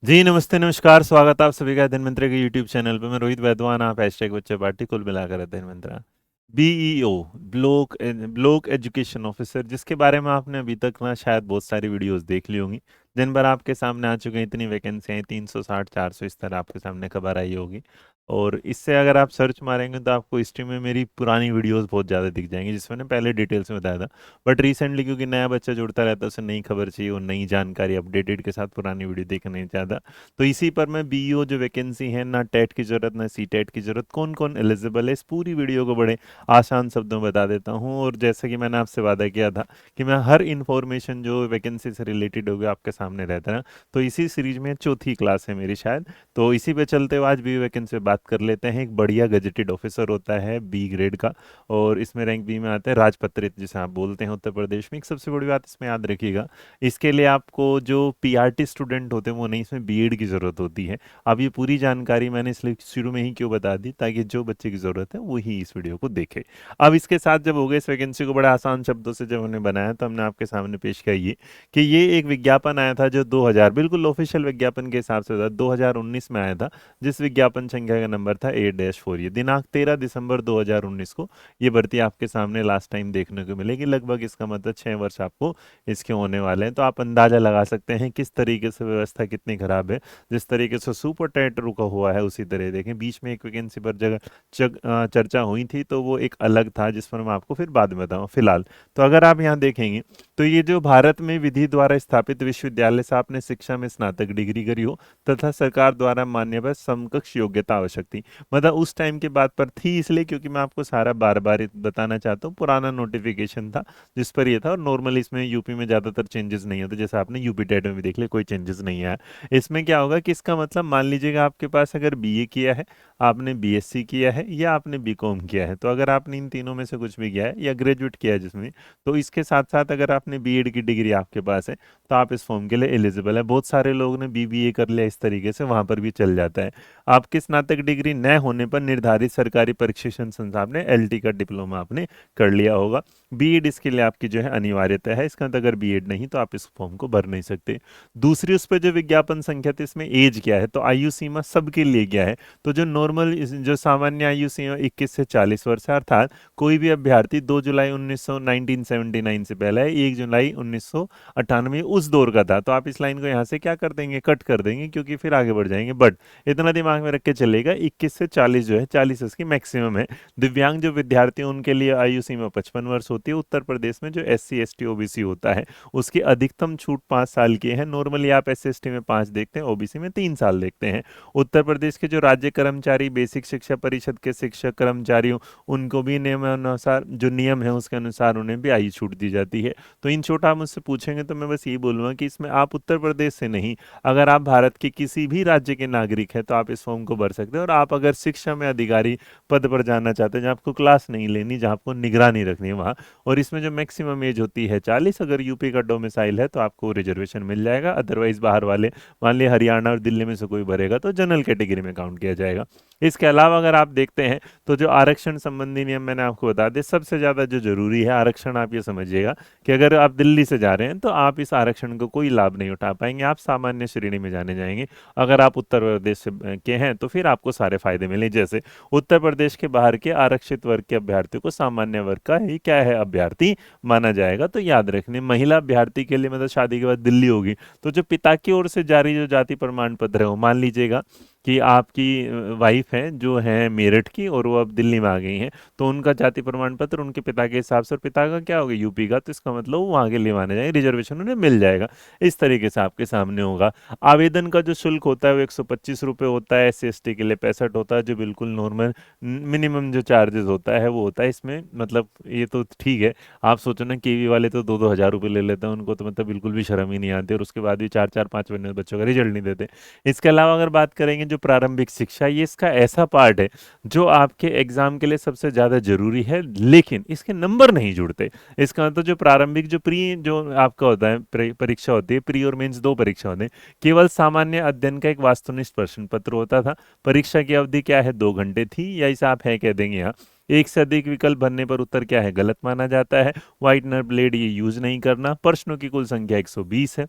जी नमस्ते नमस्कार, स्वागत है आप सभी का धनमिंत्रा के यूट्यूब चैनल पे। मैं रोहित वैद्वान, आप हैशटैग बच्चे पार्टी कुल मिलाकर धनमिंत्रा। बीईओ, ब्लॉक एजुकेशन ऑफिसर, जिसके बारे में आपने अभी तक ना शायद बहुत सारी वीडियोस देख ली होंगी। दिन भर आपके सामने आ चुके हैं, इतनी वैकेंसी हैं, 360 400 इस तरह आपके सामने खबर आई होगी। और इससे अगर आप सर्च मारेंगे तो आपको हिस्ट्री में मेरी पुरानी वीडियोस बहुत ज़्यादा दिख जाएंगी, जिसमें मैंने पहले डिटेल्स में बताया था। बट रिसेंटली क्योंकि नया बच्चा जुड़ता रहता है, उसे नई खबर चाहिए और नई जानकारी अपडेटेड के साथ पुरानी वीडियो देखना नहीं चाहता। तो इसी पर मैं बीईओ जो वैकेंसी है, ना टेट की ज़रूरत ना सी टेट की ज़रूरत, कौन कौन एलिजिबल है, इस पूरी वीडियो को बड़े आसान शब्दों में बता देता हूँ। और जैसे कि मैंने आपसे वादा किया था कि मैं हर इन्फॉर्मेशन जो वैकेंसी से रिलेटेड होगी आपके सामने रहता है ना, तो इसी सीरीज में चौथी क्लास है मेरी शायद। तो इसी पे चलते हुए आज बी वैकेंसी पे बात कर लेते हैं। एक बढ़िया गजेटेड ऑफिसर होता है बी ग्रेड का, और इसमें रैंक बी में आता है राजपत्रित, जिसे आप बोलते हैं उत्तर प्रदेश में। एक सबसे बड़ी बात इसमें याद रखिएगा, इसके लिए आपको जो पीआरटी स्टूडेंट होते हैं वो नहीं, इसमें बीएड की ज़रूरत होती है। अब ये पूरी जानकारी मैंने इसलिए शुरू में ही क्यों बता दी, ताकि जो बच्चे की ज़रूरत है वो ही इस वीडियो को देखे। अब इसके साथ जब हो गए, इस वैकेंसी को बड़े आसान शब्दों से जब हमने बनाया तो हमने आपके सामने पेश किया ये कि ये एक विज्ञापन आया था जो 2000 बिल्कुल ऑफिशियल विज्ञापन के हिसाब से था, 2019 में आया था, जिस विज्ञापन संख्या का नंबर था 8-4। ये दिनांक 13 दिसंबर 2019 को ये भर्ती आपके सामने लास्ट टाइम देखने को मिलेगी। लगभग इसका मतलब 6 वर्ष आपको इसके होने वाले हैं। तो आप अंदाजा लगा सकते हैं किस तरीके से व्यवस्था कितनी खराब है। जिस तरीके से सुपर टेट रुका हुआ है, उसी तरह देखें बीच में एक वैकेंसी पर चर्चा हुई थी, तो वो एक अलग था जिस पर मैं आपको फिर बाद में बताऊँ। फिलहाल तो अगर आप यहाँ देखेंगे तो ये जो भारत में विधि द्वारा स्थापित विश्वविद्यालय से आपने शिक्षा में स्नातक डिग्री करी हो तथा सरकार द्वारा मान्य पर समकक्ष योग्यता आवश्यक थी। मतलब उस टाइम के बाद पर थी, इसलिए क्योंकि मैं आपको सारा बार बार बताना चाहता हूँ, पुराना नोटिफिकेशन था जिस पर ये था। और नॉर्मली इसमें यूपी में ज़्यादातर चेंजेस नहीं होते, जैसे आपने यूपी टेट में भी देख लिया, कोई चेंजेस नहीं आया। इसमें क्या होगा कि इसका मतलब मान लीजिएगा आपके पास अगर बीए किया है, आपने बीएससी किया है या आपने बीकॉम किया है, तो अगर आपने इन तीनों में से कुछ भी किया है या ग्रेजुएट किया है जिसमें, तो इसके साथ साथ अगर आपने बीएड की डिग्री आपके पास है तो आप इस फॉर्म के लिए एलिजिबल है। बहुत सारे लोग ने बीबीए कर लिया इस तरीके से, वहां पर भी चल जाता है। आपकी स्नातक डिग्री न होने पर निर्धारित सरकारी परीक्षण संस्थान ने एलटी का डिप्लोमा आपने कर लिया होगा। बीएड इसके लिए आपकी जो है अनिवार्यता है। इसका मतलब अगर बीएड नहीं तो आप इस फॉर्म को भर नहीं सकते। दूसरी उस पर जो विज्ञापन संख्या थी, इसमें एज क्या है, तो आयु सीमा सबके लिए क्या है, तो जो नॉर्मल जो सामान्य आयु सीमा 21 से 40 वर्ष है, अर्थात कोई भी अभ्यर्थी 2 जुलाई 1979 से पहले है, 1 जुलाई 1998 उस दौर का था। तो आप इस लाइन को यहाँ से क्या कर देंगे, कट कर देंगे, क्योंकि फिर आगे बढ़ जाएंगे। बट इतना दिमाग में रख के चलेगा, 21 से 40 जो है, 40 इसकी मैक्सिमम है। दिव्यांग जो विद्यार्थी हैं, उनके लिए आयु सीमा 55 वर्ष होती है। उत्तर प्रदेश में जो एससी एसटी ओबीसी होता है, उसकी अधिकतम छूट 5 साल की है। नॉर्मली आप एस एस टी में 5 देखते हैं, ओबीसी में 3 साल देखते हैं। उत्तर प्रदेश के जो राज्य कर्मचारी, बेसिक शिक्षा परिषद के शिक्षक कर्मचारियों, उनको भी नियमानुसार जो नियम है उसके अनुसार उन्हें भी आयु छूट दी जाती है। तो इन छोटा आप मुझसे पूछेंगे तो मैं बस यही बोलूँगा कि इसमें आप उत्तर प्रदेश से नहीं, अगर आप भारत के किसी भी राज्य के नागरिक हैं तो आप इस फॉर्म को भर सकते हैं। और आप अगर शिक्षा में अधिकारी पद पर जाना चाहते हैं, जहाँ आपको क्लास नहीं लेनी, जहाँ आपको निगरानी रखनी है, वहाँ, और इसमें जो मैक्सिमम एज होती है 40, अगर यूपी का डोमिसाइल है तो आपको रिजर्वेशन मिल जाएगा। अदरवाइज बाहर वाले, मान लिया हरियाणा और दिल्ली में से कोई भरेगा तो जनरल कैटेगरी में काउंट किया जाएगा। इसके अलावा अगर आप देखते हैं तो जो आरक्षण संबंधी नियम मैंने आपको बता दिए, सबसे ज़्यादा जो जरूरी है आरक्षण, आप ये समझिएगा कि अगर आप दिल्ली से जा रहे हैं तो आप इस आरक्षण को कोई लाभ नहीं उठा पाएंगे, आप सामान्य श्रेणी में जाने जाएंगे। अगर आप उत्तर प्रदेश से के हैं तो फिर आपको सारे फायदे मिले, जैसे उत्तर प्रदेश के बाहर के आरक्षित वर्ग के अभ्यर्थियों को सामान्य वर्ग का ही क्या है, अभ्यर्थी माना जाएगा। तो याद रखने, महिला अभ्यर्थी के लिए मतलब शादी के बाद दिल्ली होगी, तो जो पिता की ओर से जारी जो जाति प्रमाण पत्र है, वो मान लीजिएगा कि आपकी वाइफ है जो है मेरठ की और वो अब दिल्ली में आ गई हैं, तो उनका जाति प्रमाण पत्र उनके पिता के हिसाब से, और पिता का क्या होगा, यूपी का, तो इसका मतलब वो वहाँ के लिए माने जाएंगे, रिजर्वेशन उन्हें मिल जाएगा। इस तरीके से आपके सामने होगा। आवेदन का जो शुल्क होता है वो 125 रुपये होता है, SC ST के लिए 65 होता है, जो बिल्कुल नॉर्मल मिनिमम जो चार्जेस होता है वो होता है इसमें। मतलब ये तो ठीक है, आप सोचो ना केवी वाले तो 2-2 हज़ार रुपये ले लेते हैं, उनको तो मतलब बिल्कुल भी शर्म ही नहीं आती, और उसके बाद भी 4-4 5 महीने बच्चों का रिजल्ट नहीं देते। इसके अलावा अगर बात करेंगे जो प्रारंभिक शिक्षा, ये इसका ऐसा पार्ट है जो आपके एग्जाम के लिए सबसे ज़्यादा जरूरी है, लेकिन इसके नंबर नहीं जुड़ते। इसका मतलब जो प्रारंभिक जो प्री जो आपका होता है, परीक्षा होती है, प्री और मेंस 2 परीक्षा होते हैं, केवल सामान्य अध्ययन का एक वास्तुनिष्ठ प्रश्न पत्र होता था। परीक्षा की अवधि क्या है, 2 घंटे थी, या इसे आप है कह देंगे यहाँ। एक से अधिक विकल्प भरने पर उत्तर क्या है, गलत माना जाता है। व्हाइटनर ब्लेड ये यूज नहीं करना। प्रश्नों की कुल संख्या 120 है।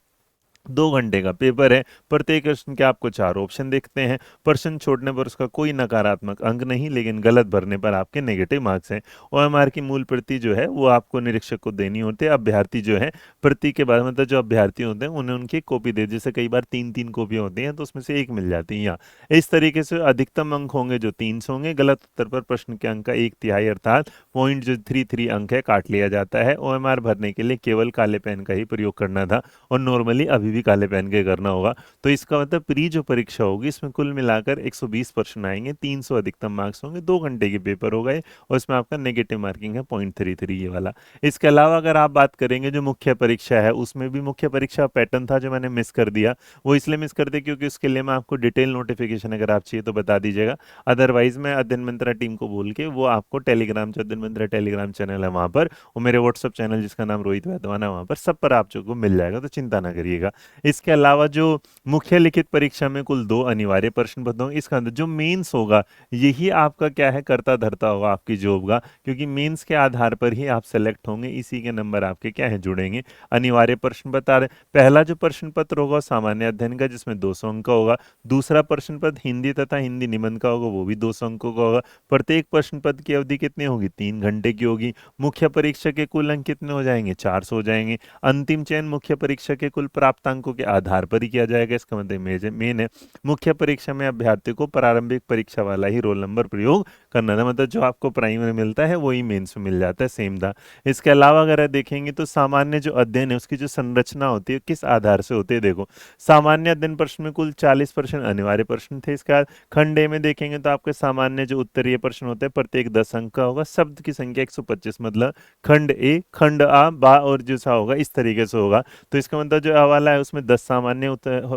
2 घंटे का पेपर है। प्रत्येक प्रश्न के आपको 4 ऑप्शन देखते हैं। प्रश्न छोड़ने पर उसका कोई नकारात्मक अंक नहीं, लेकिन गलत भरने पर आपके नेगेटिव मार्क्स हैं। ओएमआर की मूल प्रति जो है वो आपको निरीक्षक को देनी होती है। अभ्यर्थी जो है प्रति के बाद मतलब जो अभ्यर्थी होते हैं उन्हें उनकी कॉपी दे, जैसे कई बार 3-3 कॉपी होती हैं तो उसमें से एक मिल जाती है यहाँ। इस तरीके से अधिकतम अंक होंगे जो 300 होंगे। गलत उत्तर पर प्रश्न के अंक का 1/3 अर्थात पॉइंट जो 33 अंक है काट लिया जाता है। ओएमआर भरने के लिए केवल काले पेन का ही प्रयोग करना था और नॉर्मली अभी भी काले पेन के करना होगा। तो इसका मतलब प्री जो परीक्षा होगी इसमें कुल मिलाकर 120 प्रश्न आएंगे, 300 अधिकतम मार्क्स होंगे, 2 घंटे के पेपर हो गए और इसमें आपका नेगेटिव मार्किंग है 0.33 ये वाला। इसके अलावा अगर आप बात करेंगे जो मुख्य परीक्षा है, उसमें भी मुख्य परीक्षा पैटर्न था जो मैंने मिस कर दिया। वो इसलिए मिस कर दिया क्योंकि उसके लिए मैं आपको डिटेल नोटिफिकेशन अगर आप चाहिए तो बता दीजिएगा। अदरवाइज मैं अध्ययन मंत्रा टीम को बोल के वो आपको टेलीग्राम, जो अध्ययन मंत्रा टेलीग्राम चैनल है वहां पर, और मेरे व्हाट्सअप चैनल जिसका नाम रोहित वैद्वान है वहां पर, सब पर आप जो को मिल जाएगा, तो चिंता ना करिएगा। इसके अलावा जो मुख्य लिखित परीक्षा में कुल 2 अनिवार्य प्रश्न पत्र होंगे। इसका अंदर जो मेंस होगा यही आपका क्या है करता धरता होगा आपकी जॉब का, क्योंकि मेंस के आधार पर ही आप सेलेक्ट होंगे, इसी के नंबर आपके क्या है जुड़ेंगे। अनिवार्य प्रश्न बता रहे, पहला जो प्रश्न पत्र होगा सामान्य अध्ययन का जिसमें 200 अंक का होगा। दूसरा प्रश्न पत्र हिंदी तथा हिंदी निबंध का होगा, वो भी 200 अंकों का होगा। प्रत्येक प्रश्न पत्र की अवधि कितनी होगी, 3 घंटे की होगी। मुख्य परीक्षा के कुल अंक कितने हो जाएंगे, 400 हो जाएंगे। अंतिम चयन मुख्य परीक्षा के कुल प्राप्तांकों के आधार पर ही किया जाएगा। इसका मतलब मेन है मुख्य परीक्षा में अभ्यर्थी को प्रारंभिक परीक्षा वाला ही रोल नंबर प्रयोग करना था, मतलब जो आपको प्राइमरी मिलता है वही मेंस में मिल जाता है, सेम था। इसके अलावा अगर आप देखेंगे तो सामान्य जो अध्ययन है उसकी जो संरचना होती है किस आधार से होती है, देखो सामान्य अध्ययन प्रश्न में कुल 40 प्रश्न अनिवार्य प्रश्न थे। इसके बाद खंड ए में देखेंगे तो आपके सामान्य जो उत्तरीय प्रश्न होते हैं प्रत्येक 10 अंक का होगा। शब्द की संख्या 125, मतलब खंड ए, खंड आ, बा और जो सा होगा इस तरीके से होगा। तो इसका मतलब जो हवाला है उसमें 10 सामान्य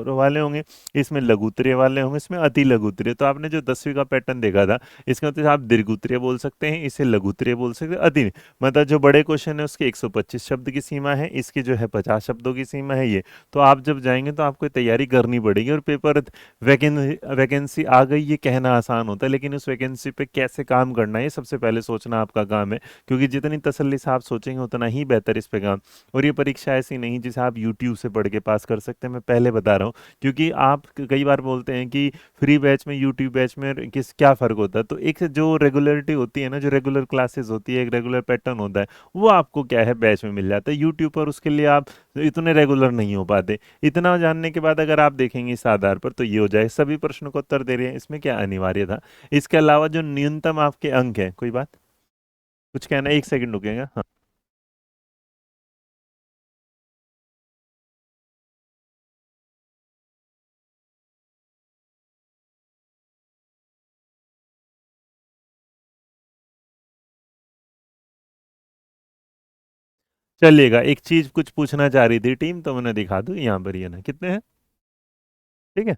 वाले होंगे, इसमें लघु उत्तरीय वाले होंगे, इसमें अति लघु उत्तरीय। तो आपने जो 10वीं का पैटर्न देखा था इसका मतलब आप दीर्घ उत्तरीय बोल सकते हैं, इसे लघु उत्तरीय बोल सकते हैं, अति मतलब जो बड़े क्वेश्चन है उसके 125 शब्द की सीमा है, इसकी जो है 50 शब्दों की सीमा है ये। तो आप जब जाएंगे तो आपको तैयारी करनी पड़ेगी। और पेपर वैकेंसी आ गई ये कहना आसान होता है, लेकिन उस वैकेंसी पे कैसे काम करना है ये सबसे पहले सोचना आपका काम है, क्योंकि जितनी तसल्ली से आप सोचेंगे उतना ही बेहतर इस पे काम। और ये परीक्षा ऐसी नहीं जिसे आप यूट्यूब से पढ़ के पास कर सकते हैं, मैं पहले बता रहा हूँ। क्योंकि आप कई बार बोलते हैं कि फ्री बैच में यूट्यूब बैच में किस क्या फ़र्क होता है, तो एक जो रेगुलरिटी होती है ना, जो रेगुलर क्लासेस होती है, एक रेगुलर पैटर्न होता है, वो आपको क्या है बैच में मिल जाता है। यूट्यूब पर उसके लिए आप इतने रेगुलर नहीं हो पाते। इतना जानने के बाद अगर आप देखेंगे इस आधार पर तो ये हो जाए सभी प्रश्नों को उत्तर दे रहे हैं, इसमें क्या अनिवार्य था। इसके अलावा जो न्यूनतम आपके अंक है, कोई बात कुछ कहना है, 1 सेकंड रुकेगा। हाँ, चलिएगा। एक चीज कुछ पूछना चाह रही थी टीम, तो मैंने दिखा दूं यहाँ पर, ये ना कितने हैं, ठीक है।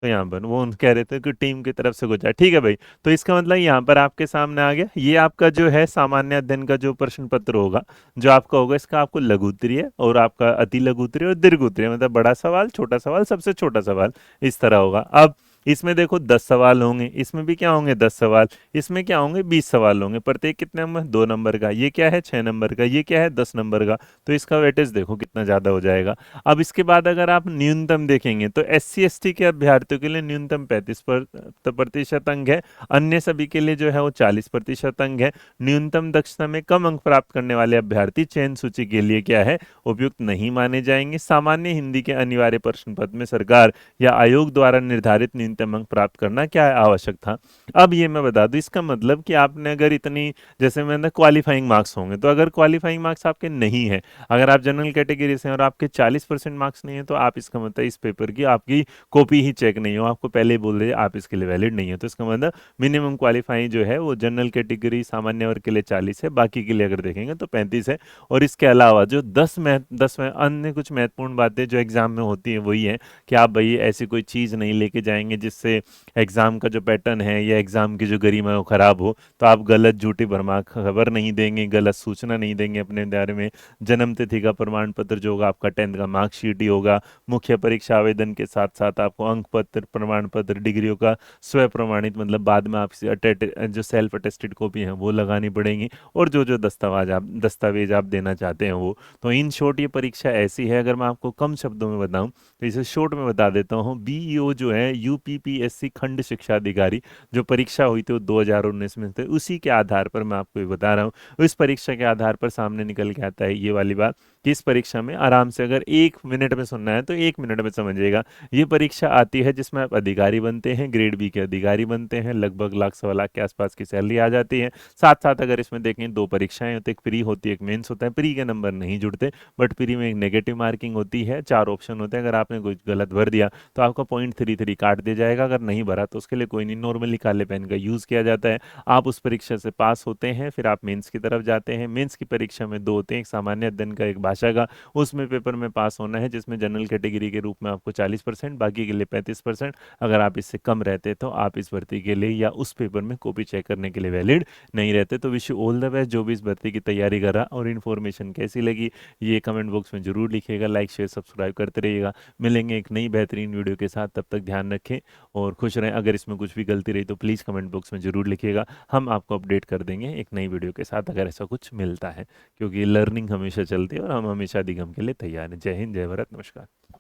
तो यहाँ पर वो कह रहे थे कि टीम की तरफ से कुछ है, ठीक है भाई। तो इसका मतलब यहाँ पर आपके सामने आ गया, ये आपका जो है सामान्य अध्ययन का जो प्रश्न पत्र होगा जो आपका होगा, इसका आपको लघु उत्तरीय और आपका अति लघु उत्तरीय और दीर्घ उत्तरीय, मतलब बड़ा सवाल, छोटा सवाल, सबसे छोटा सवाल, इस तरह होगा। अब इसमें देखो 10 सवाल होंगे, इसमें भी क्या होंगे 10 सवाल, इसमें क्या होंगे 20 सवाल होंगे। प्रत्येक कितने नंबर, 2 नंबर का, ये क्या है 6 नंबर का, ये क्या है 10 नंबर का। तो इसका वेटेज देखो कितना ज्यादा हो जाएगा। अब इसके बाद अगर आप न्यूनतम देखेंगे तो SC ST के अभ्यर्थियों के लिए न्यूनतम 35% अंक है, अन्य सभी के लिए जो है वो 40% अंक है। न्यूनतम दक्षता में कम अंक प्राप्त करने वाले अभ्यर्थी चयन सूची के लिए क्या है उपयुक्त नहीं माने जाएंगे। सामान्य हिंदी के अनिवार्य प्रश्न पत्र में सरकार या आयोग द्वारा निर्धारित न्यूनतम अंक प्राप्त करना क्या है आवश्यक था। अब ये मैं बता दूं, इसका मतलब कि आपने अगर इतनी, जैसे मैंने क्वालिफाइंग मार्क्स होंगे, तो अगर क्वालिफाइंग मार्क्स आपके नहीं है, अगर आप जनरल कैटेगरी से हैं और आपके 40% मार्क्स नहीं है, तो आप इसका मतलब इस पेपर की आपकी कॉपी ही चेक नहीं हो, आपको पहले ही बोल रहे आप इसके लिए वैलिड नहीं है। तो इसका मतलब मिनिमम क्वालिफाइंग जो है वो जनरल कैटेगरी सामान्य वर्ग के लिए 40 है, बाकी के लिए अगर देखेंगे तो 35 है। और इसके अलावा जो 10 में अन्य कुछ महत्वपूर्ण बातें जो एग्जाम में होती है वही है कि आप भाई ऐसी कोई चीज़ नहीं लेके जाएंगे जिससे एग्ज़ाम का जो पैटर्न है या एग्ज़ाम की जो गरिमा है वो ख़राब हो, तो आप गलत झूठी भरमा खबर नहीं देंगे, गलत सूचना नहीं देंगे अपने बारे में। जन्म तिथि का प्रमाण पत्र जो होगा आपका 10th का मार्कशीट ही होगा। मुख्य परीक्षा आवेदन के साथ साथ आपको अंक पत्र, प्रमाण पत्र, डिग्रियों का स्व प्रमाणित मतलब बाद में आपसे जो सेल्फ अटेस्टेड कॉपी हैं वो लगानी पड़ेंगी, और जो जो दस्तावेज आप देना चाहते हैं वो। तो इन शॉर्ट ये परीक्षा ऐसी है, अगर मैं आपको कम शब्दों में बताऊं तो इसे शॉर्ट में बता देता हूँ। बीईओ जो है यूपीपीएससी खंड शिक्षा अधिकारी जो परीक्षा हुई थी वो 2019 में थे, उसी के आधार पर मैं आपको ये बता रहा हूँ। इस परीक्षा के आधार पर सामने निकल के आता है ये वाली बात कि इस परीक्षा में आराम से अगर 1 मिनट में सुनना है तो 1 मिनट में समझिएगा। ये परीक्षा आती है जिसमें आप अधिकारी बनते हैं, ग्रेड बी के अधिकारी बनते हैं, लगभग लाख सवा लाख के आसपास की सैलरी आ जाती है। साथ साथ अगर इसमें देखें 2 परीक्षाएं होती है, एक प्री होती है, एक मेंस होता है। प्री के नंबर नहीं जुड़ते, बट प्री में एक नेगेटिव मार्किंग होती है, 4 ऑप्शन होते हैं। अगर आपने कुछ गलत भर दिया तो आपका 0.33 काट दिया जाएगा, अगर नहीं भरा तो उसके लिए कोई नहीं, नॉर्मली काले पेन का यूज़ किया जाता है। आप उस परीक्षा से पास होते हैं, फिर आप मेंस की तरफ जाते हैं। मेंस की परीक्षा में 2 होते हैं, एक सामान्य अध्ययन का, एक भाषा का। उसमें पेपर में पास होना है, जिसमें जनरल कैटेगरी के रूप में आपको 40%, बाकी के लिए 35%। अगर आप इससे कम रहते तो आप इस भर्ती के लिए या उस पेपर में कॉपी चेक करने के लिए वैलिड नहीं रहते। तो wish you all the best जो भी इस भर्ती की तैयारी कर रहा। और इन्फॉर्मेशन कैसी लगी ये कमेंट बॉक्स में जरूर लिखिएगा, लाइक शेयर सब्सक्राइब करते रहिएगा। मिलेंगे एक नई बेहतरीन वीडियो के साथ, तब तक ध्यान रखें और खुश रहें। अगर इसमें कुछ भी गलती रही तो प्लीज़ कमेंट बॉक्स में ज़रूर लिखिएगा, हम आपको अपडेट कर देंगे एक नई वीडियो के साथ अगर ऐसा कुछ मिलता है, क्योंकि लर्निंग हमेशा चलती है और हम हमेशा अधिगम के लिए तैयार हैं। जय हिंद, जय भारत, नमस्कार।